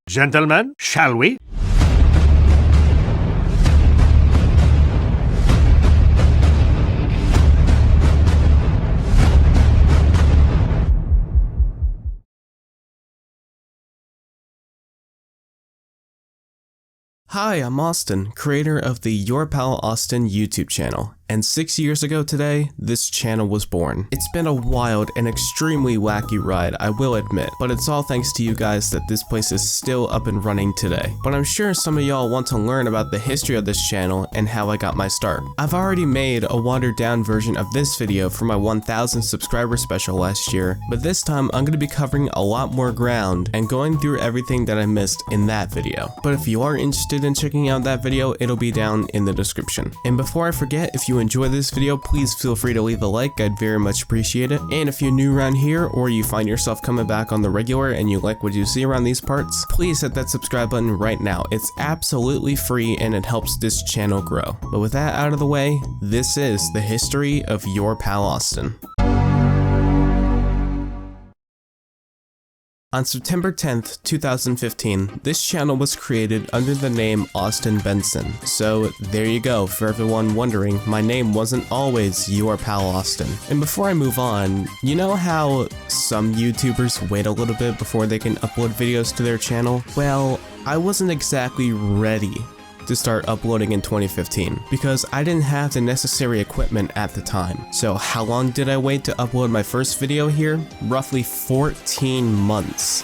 Gentlemen, shall we? Hi, I'm Austin, creator of the Your Pal Austin YouTube channel, and 6 years ago today, this channel was born. It's been a wild and extremely wacky ride, I will admit, but it's all thanks to you guys that this place is still up and running today. But I'm sure some of y'all want to learn about the history of this channel and how I got my start. I've already made a watered down version of this video for my 1000 subscriber special last year, but this time I'm going to be covering a lot more ground and going through everything that I missed in that video. But if you are interested in checking out that video, it'll be down in the description. And before I forget, if you enjoy this video, please feel free to leave a like, I'd very much appreciate it. And if you're new around here, or you find yourself coming back on the regular and you like what you see around these parts, please hit that subscribe button right now. It's absolutely free and it helps this channel grow. But with that out of the way, this is the history of Your Pal Austin. On September 10th, 2015, this channel was created under the name Austin Benson. So there you go, for everyone wondering, my name wasn't always Your Pal Austin. And before I move on, you know how some YouTubers wait a little bit before they can upload videos to their channel? Well, I wasn't exactly ready to start uploading in 2015 because I didn't have the necessary equipment at the time. So how long did I wait to upload my first video here? Roughly 14 months.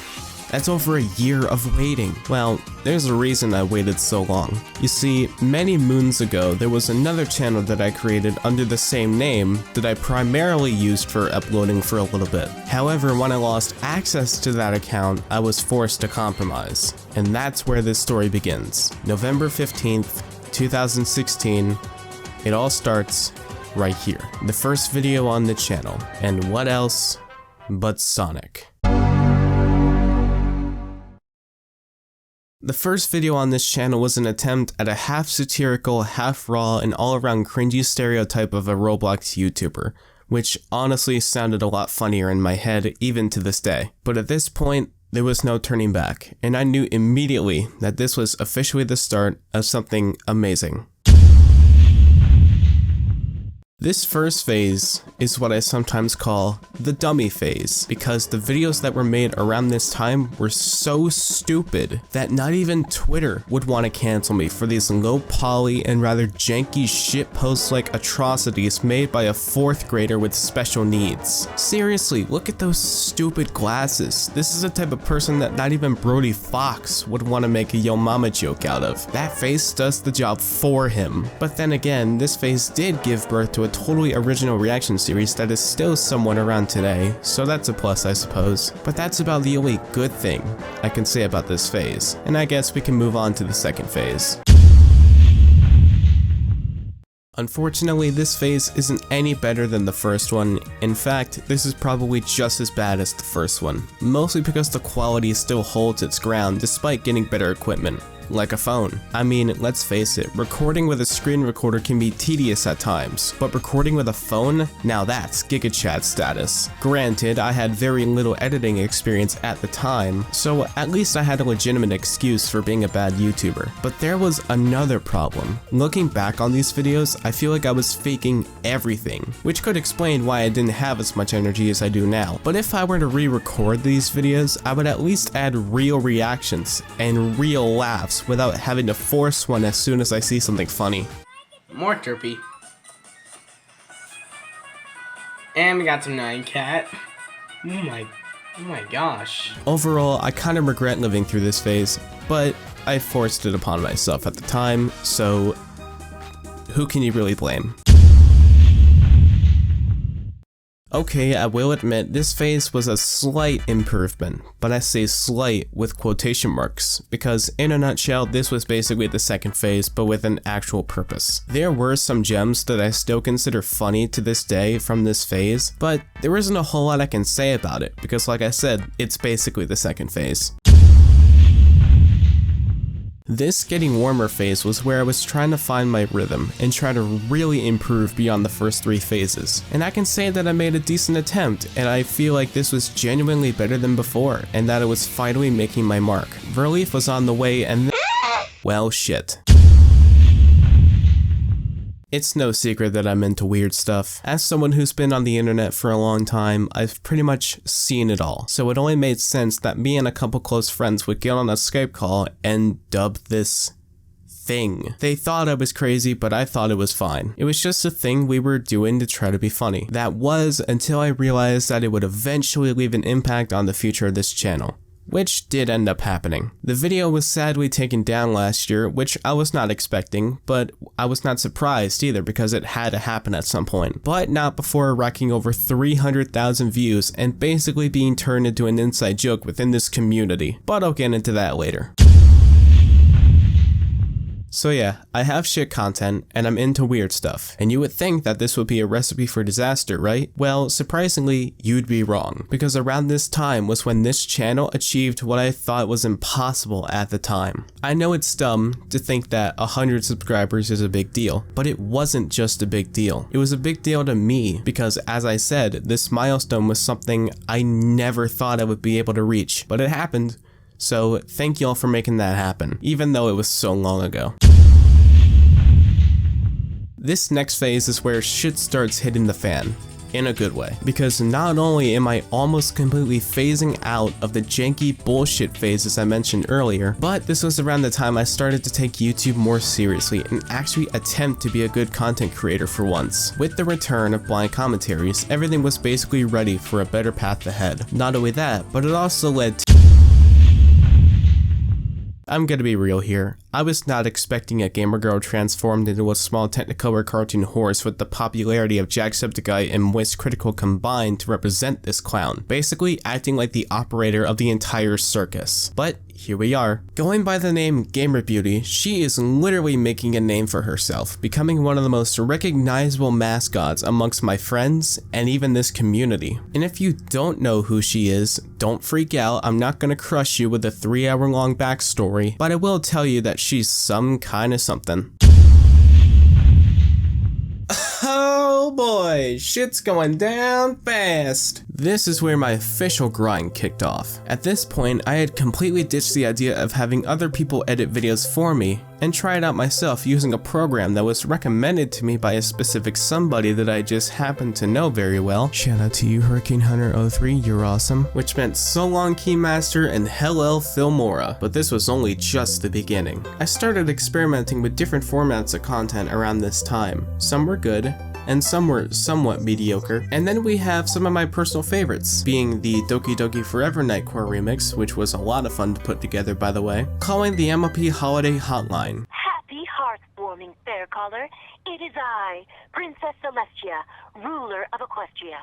That's over a year of waiting. Well, there's a reason I waited so long. You see, many moons ago, there was another channel that I created under the same name that I primarily used for uploading for a little bit. However, when I lost access to that account, I was forced to compromise. And that's where this story begins. November 15th, 2016, it all starts right here. The first video on the channel. And what else but Sonic? The first video on this channel was an attempt at a half satirical, half raw, and all-around cringy stereotype of a Roblox YouTuber, which honestly sounded a lot funnier in my head even to this day. But at this point, there was no turning back, and I knew immediately that this was officially the start of something amazing. This first phase is what I sometimes call the dummy phase, because the videos that were made around this time were so stupid that not even Twitter would want to cancel me for these low poly and rather janky shitpost like atrocities made by a 4th grader with special needs. Seriously, look at those stupid glasses. This is the type of person that not even Brody Fox would want to make a Yo Mama joke out of. That face does the job for him. But then again, this face did give birth to a totally original reaction series that is still somewhat around today, so that's a plus, I suppose. But that's about the only good thing I can say about this phase, and I guess we can move on to the second phase. Unfortunately, this phase isn't any better than the first one. In fact, this is probably just as bad as the first one, mostly because the quality still holds its ground despite getting better equipment. Like a phone. I mean, let's face it, recording with a screen recorder can be tedious at times, but recording with a phone? Now that's GigaChat status. Granted, I had very little editing experience at the time, so at least I had a legitimate excuse for being a bad YouTuber. But there was another problem. Looking back on these videos, I feel like I was faking everything, which could explain why I didn't have as much energy as I do now. But if I were to re-record these videos, I would at least add real reactions and real laughs without having to force one as soon as I see something funny. More derpy. And we got some Nine Cat. Oh my gosh. Overall, I kind of regret living through this phase, but I forced it upon myself at the time, so who can you really blame? Okay, I will admit, this phase was a slight improvement, but I say slight with quotation marks, because in a nutshell, this was basically the second phase, but with an actual purpose. There were some gems that I still consider funny to this day from this phase, but there isn't a whole lot I can say about it, because like I said, it's basically the second phase. This getting warmer phase was where I was trying to find my rhythm and try to really improve beyond the first 3 phases. And I can say that I made a decent attempt, and I feel like this was genuinely better than before, and that it was finally making my mark. Relief was on the way, and well, shit. It's no secret that I'm into weird stuff. As someone who's been on the internet for a long time, I've pretty much seen it all. So it only made sense that me and a couple close friends would get on a Skype call and dub this thing. They thought I was crazy, but I thought it was fine. It was just a thing we were doing to try to be funny. That was until I realized that it would eventually leave an impact on the future of this channel. Which did end up happening. The video was sadly taken down last year, which I was not expecting, but I was not surprised either because it had to happen at some point. But not before racking over 300,000 views and basically being turned into an inside joke within this community. But I'll get into that later. So yeah, I have shit content, and I'm into weird stuff. And you would think that this would be a recipe for disaster, right? Well, surprisingly, you'd be wrong. Because around this time was when this channel achieved what I thought was impossible at the time. I know it's dumb to think that 100 subscribers is a big deal, but it wasn't just a big deal. It was a big deal to me, because as I said, this milestone was something I never thought I would be able to reach, but it happened. So thank y'all for making that happen, even though it was so long ago. This next phase is where shit starts hitting the fan, in a good way, because not only am I almost completely phasing out of the janky bullshit phases I mentioned earlier, but this was around the time I started to take YouTube more seriously and actually attempt to be a good content creator for once. With the return of blind commentaries, everything was basically ready for a better path ahead. Not only that, but it also led to I'm gonna be real here. I was not expecting a gamer girl transformed into a small Technicolor cartoon horse with the popularity of Jacksepticeye and Moist Critical combined to represent this clown, basically acting like the operator of the entire circus. But here we are. Going by the name Gamer Beauty, she is literally making a name for herself, becoming one of the most recognizable mascots amongst my friends and even this community. And if you don't know who she is, don't freak out. I'm not gonna crush you with a 3-hour-long backstory, but I will tell you that she's some kind of something. Oh boy, shit's going down fast. This is where my official grind kicked off. At this point, I had completely ditched the idea of having other people edit videos for me and try it out myself using a program that was recommended to me by a specific somebody that I just happened to know very well. Shout out to you, Hurricane Hunter 03, you're awesome. Which meant so long Keymaster and Hell Filmora, but this was only just the beginning. I started experimenting with different formats of content around this time. Some were good, and some were somewhat mediocre. And then we have some of my personal favorites, being the Doki Doki Forever Nightcore remix, which was a lot of fun to put together by the way, calling the MLP Holiday Hotline. Happy hearth-warming fair caller, it is I, Princess Celestia, ruler of Equestria,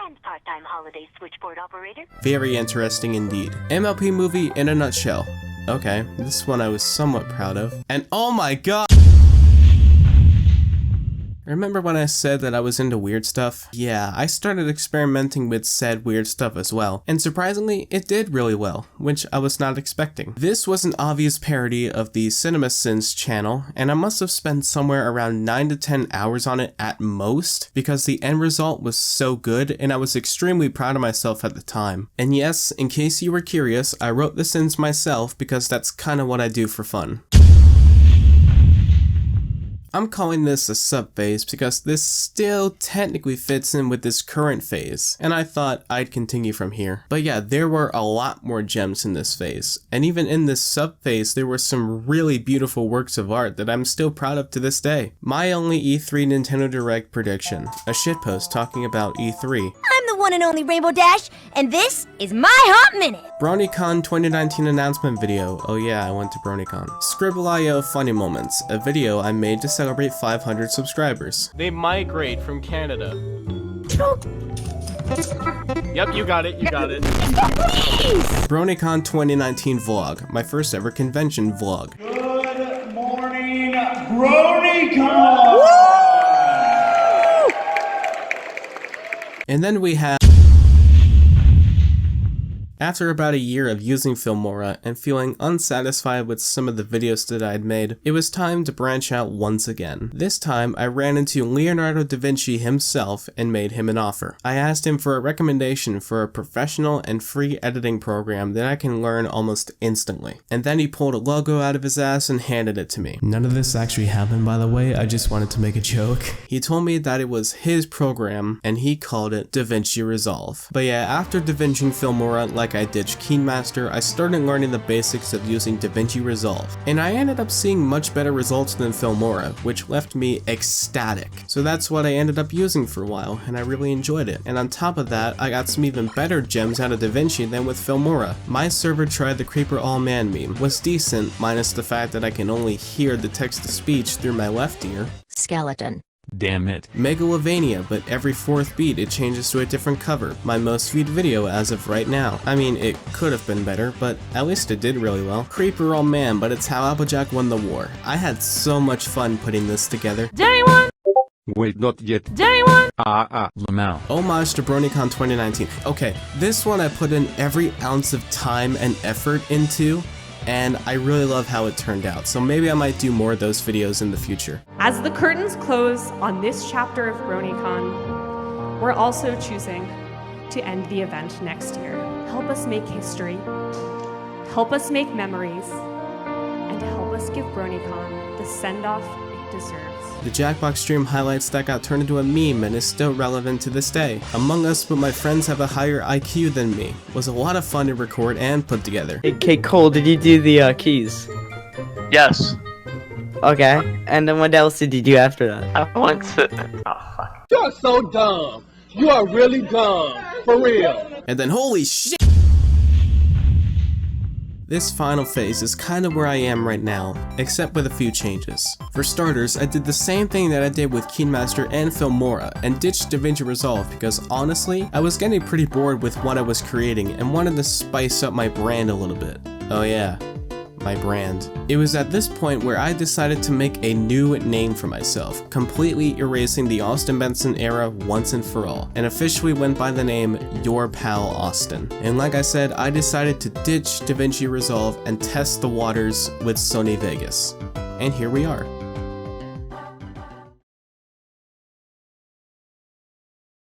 and part-time holiday switchboard operator. Very interesting indeed. MLP movie in a nutshell. Okay, this one I was somewhat proud of. And oh my god! Remember when I said that I was into weird stuff? Yeah, I started experimenting with said weird stuff as well, and surprisingly, it did really well, which I was not expecting. This was an obvious parody of the CinemaSins channel, and I must have spent somewhere around 9 to 10 hours on it at most, because the end result was so good, and I was extremely proud of myself at the time. And yes, in case you were curious, I wrote the sins myself because that's kinda what I do for fun. I'm calling this a sub-phase because this still technically fits in with this current phase, and I thought I'd continue from here. But yeah, there were a lot more gems in this phase, and even in this sub-phase there were some really beautiful works of art that I'm still proud of to this day. My only E3 Nintendo Direct prediction, a shitpost talking about E3. I'm the one and only Rainbow Dash, and this is my Hot Minute! BronyCon 2019 announcement video. Oh yeah, I went to BronyCon. Scribble.io Funny Moments, a video I made to celebrate 500 subscribers. They migrate from Canada. Yep, you got it, you got it. BronyCon 2019 vlog, my first ever convention vlog. Good morning, BronyCon! Woo! And then we have After about a year of using Filmora and feeling unsatisfied with some of the videos that I'd made, it was time to branch out once again. This time, I ran into Leonardo da Vinci himself and made him an offer. I asked him for a recommendation for a professional and free editing program that I can learn almost instantly. And then he pulled a logo out of his ass and handed it to me. None of this actually happened, by the way, I just wanted to make a joke. He told me that it was his program and he called it DaVinci Resolve. But yeah, after DaVinci Filmora like I ditched KineMaster, I started learning the basics of using DaVinci Resolve. And I ended up seeing much better results than Filmora, which left me ecstatic. So that's what I ended up using for a while, and I really enjoyed it. And on top of that, I got some even better gems out of DaVinci than with Filmora. My server tried the Creeper All Man meme, was decent, minus the fact that I can only hear the text-to-speech through my left ear. Skeleton. Damn it. Megalovania, but every 4th beat it changes to a different cover. My most viewed video as of right now. I mean, it could have been better, but at least it did really well. Creeper All Man, but it's how Applejack won the war. I had so much fun putting this together. Day one! Wait, not yet. Day one! Lamau. Homage to BronyCon 2019. Okay, this one I put in every ounce of time and effort into, and I really love how it turned out, so maybe I might do more of those videos in the future. As the curtains close on this chapter of BronyCon, we're also choosing to end the event next year. Help us make history, help us make memories, and help us give BronyCon the send-off it deserves. The Jackbox stream highlights that got turned into a meme and is still relevant to this day. Among Us But My Friends Have a Higher IQ Than Me was a lot of fun to record and put together. Hey Cole, did you do the keys? Yes. Okay, and then what else did you do after that? I went to... Oh, fuck. You're so dumb. You are really dumb. For real. And then holy shit! This final phase is kind of where I am right now, except with a few changes. For starters, I did the same thing that I did with KineMaster and Filmora, and ditched DaVinci Resolve because honestly, I was getting pretty bored with what I was creating and wanted to spice up my brand a little bit. Oh yeah, my brand. It was at this point where I decided to make a new name for myself, completely erasing the Austin Benson era once and for all, and officially went by the name Your Pal Austin. And like I said, I decided to ditch DaVinci Resolve and test the waters with Sony Vegas. And here we are.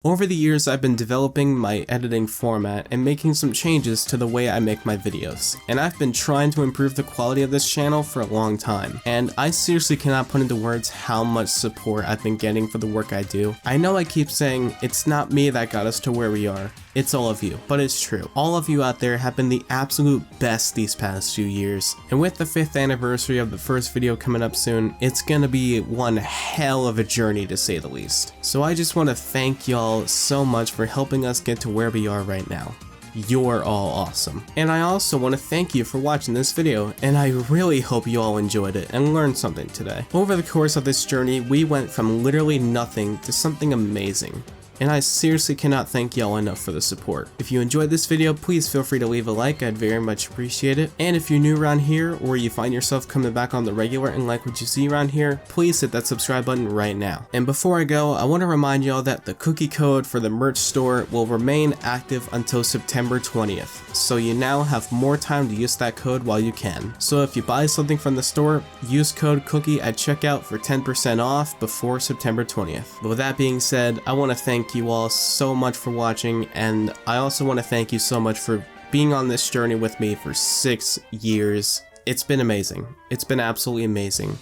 Over the years, I've been developing my editing format and making some changes to the way I make my videos, and I've been trying to improve the quality of this channel for a long time, and I seriously cannot put into words how much support I've been getting for the work I do. I know I keep saying it's not me that got us to where we are, it's all of you, but it's true. All of you out there have been the absolute best these past few years, and with the 5th anniversary of the first video coming up soon, it's gonna be one hell of a journey to say the least. So I just want to thank y'all so much for helping us get to where we are right now. You're all awesome. And I also want to thank you for watching this video, and I really hope you all enjoyed it and learned something today. Over the course of this journey, we went from literally nothing to something amazing. And I seriously cannot thank y'all enough for the support. If you enjoyed this video, please feel free to leave a like, I'd very much appreciate it. And if you're new around here, or you find yourself coming back on the regular and like what you see around here, please hit that subscribe button right now. And before I go, I want to remind y'all that the cookie code for the merch store will remain active until September 20th. So you now have more time to use that code while you can. So if you buy something from the store, use code COOKIE at checkout for 10% off before September 20th. But with that being said, I want to thank you all so much for watching, and I also want to thank you so much for being on this journey with me for 6 years. It's been amazing. It's been absolutely amazing.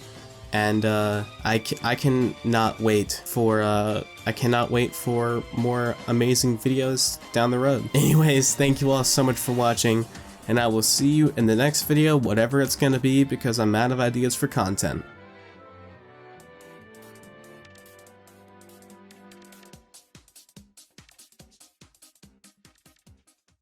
And I cannot wait for more amazing videos down the road. Anyways, thank you all so much for watching, and I will see you in the next video, whatever it's gonna be, because I'm out of ideas for content.